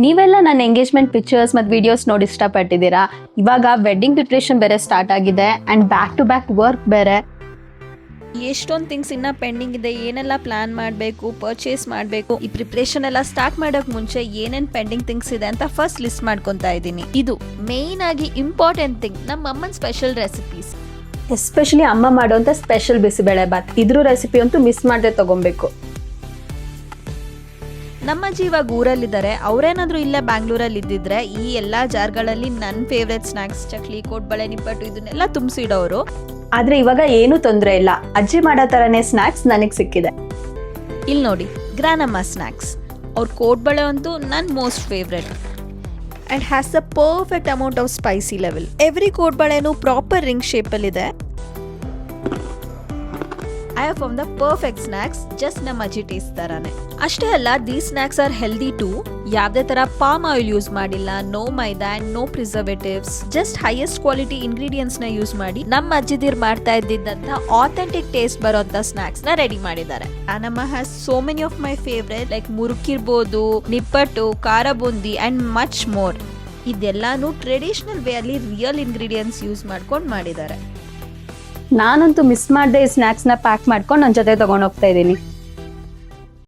ನೀವೆಲ್ಲ ನನ್ನ engagement pictures ಮತ್ತು ವಿಡಿಯೋಸ್ ನೋಡಿ ಇಷ್ಟಪಟ್ಟಿದ್ದೀರಾ. ಇವಾಗ ವೆಡ್ಡಿಂಗ್ ಪ್ರಿಪ್ರೇಷನ್ ಬೇರೆ ಸ್ಟಾರ್ಟ್ ಆಗಿದೆ and back to back work ಬೇರೆ. ಎಷ್ಟೊಂದು ಥಿಂಗ್ಸ್ ಇನ್ನೂ ಪೆಂಡಿಂಗ್ ಇದೆ. ಏನೆಲ್ಲ ಪ್ಲಾನ್ ಮಾಡಬೇಕು, ಪರ್ಚೇಸ್ ಮಾಡಬೇಕು. ಈ ಪ್ರಿಪ್ರೇಷನ್ ಎಲ್ಲ ಸ್ಟಾರ್ಟ್ ಮಾಡೋಕೆ ಮುಂಚೆ ಏನೇನು ಪೆಂಡಿಂಗ್ ಥಿಂಗ್ಸ್ ಇದೆ ಅಂತ ಫಸ್ಟ್ ಲಿಸ್ಟ್ ಮಾಡ್ಕೊತಾ ಇದ್ದೀನಿ. ಇದು ಮೇಯ್ನ್ ಆಗಿ ಇಂಪಾರ್ಟೆಂಟ್ ಥಿಂಗ್, ನಮ್ಮ ಅಮ್ಮನ ಸ್ಪೆಷಲ್ ರೆಸಿಪೀಸ್. ಎಸ್ಪೆಷಲಿ ಅಮ್ಮ ಮಾಡೋಂಥ ಸ್ಪೆಷಲ್ ಬಿಸಿಬೇಳೆ ಬಾತ್, ಇದ್ರ ರೆಸಿಪಿ ಅಂತೂ ಮಿಸ್ ಮಾಡದೆ ತಗೊಬೇಕು. ನಮ್ಮ ಅಜ್ಜಿ ಇವಾಗ ಊರಲ್ಲಿದ್ದಾರೆ. ಅವರೇನಾದರೂ ಇಲ್ಲೇ ಬ್ಯಾಂಗ್ಳೂರಲ್ಲಿ ಇದ್ದಿದ್ರೆ ಈ ಎಲ್ಲ ಜಾರ್ಗಳಲ್ಲಿ ನನ್ನ ಫೇವ್ರೆಟ್ ಸ್ನ್ಯಾಕ್ಸ್ ಚಕ್ಲಿ, ಕೋಡ್ಬಳೆ, ನಿಪ್ಪಟ್ಟು ಇದನ್ನೆಲ್ಲ ತುಂಬಿಸಿಡೋರು. ಆದ್ರೆ ಇವಾಗ ಏನೂ ತೊಂದರೆ ಇಲ್ಲ, ಅಜ್ಜಿ ಮಾಡೋ ಥರನೇ ಸ್ನ್ಯಾಕ್ಸ್ ನನಗೆ ಸಿಕ್ಕಿದೆ. ಇಲ್ಲಿ ನೋಡಿ, ಗ್ರಾನಮ್ಮ ಸ್ನ್ಯಾಕ್ಸ್. ಅವ್ರ ಕೋಡ್ಬಳೆ ಅಂತೂ ನನ್ನ most favourite and has the perfect amount of spicy level. Every ಕೋಡ್ಬಳೆನೂ ಪ್ರಾಪರ್ ರಿಂಗ್ ಶೇಪಲ್ಲಿದೆ. I have found the perfect snacks, just ನಮ್ಮ ಅಜ್ಜಿ ಟೇಸ್ಟ್ ತರಾನೆ. ಅಷ್ಟೇ ಅಲ್ಲ, these snacks are healthy too. ಯಾವುದೇ ತರ ಪಾಮ್ ಆಯಿಲ್ ಯೂಸ್ ಮಾಡಿಲ್ಲ, no maida and no preservatives, just highest quality ingredients ನ ಯೂಸ್ ಮಾಡಿ ನಮ್ಮ ಅಜ್ಜಿದಿರ್ ಮಾಡ್ತಾ ಇದ್ದಿದ್ದಂತ ಆಥೆಂಟಿಕ್ ಟೇಸ್ಟ್ ಬರೋಂತ ಸ್ನ್ಯಾಕ್ಸ್ ನ ರೆಡಿ ಮಾಡಿದ್ದಾರೆ. ನಮ್ಮ has so many of my favourite like ಮುರುಕಿರ್ಬೋದು, nippattu, khara boondi and much more. ಇದೆಲ್ಲಾನು ಟ್ರೆಡಿಷನಲ್ ವೇ ಅಲ್ಲಿ ರಿಯಲ್ ಇಂಗ್ರೀಡಿಯೆಂಟ್ಸ್ ಯೂಸ್ ಮಾಡ್ಕೊಂಡು ಮಾಡಿದ್ದಾರೆ. ನಾನಂತೂ ಮಿಸ್ ಮಾಡದೆ ಈ ಸ್ನ್ಯಾಕ್ಸ್ನ ಪ್ಯಾಕ್ ಮಾಡ್ಕೊಂಡು ನನ್ನ ಜೊತೆ ತಗೊಂಡು ಹೋಗ್ತಾ ಇದ್ದೀನಿ.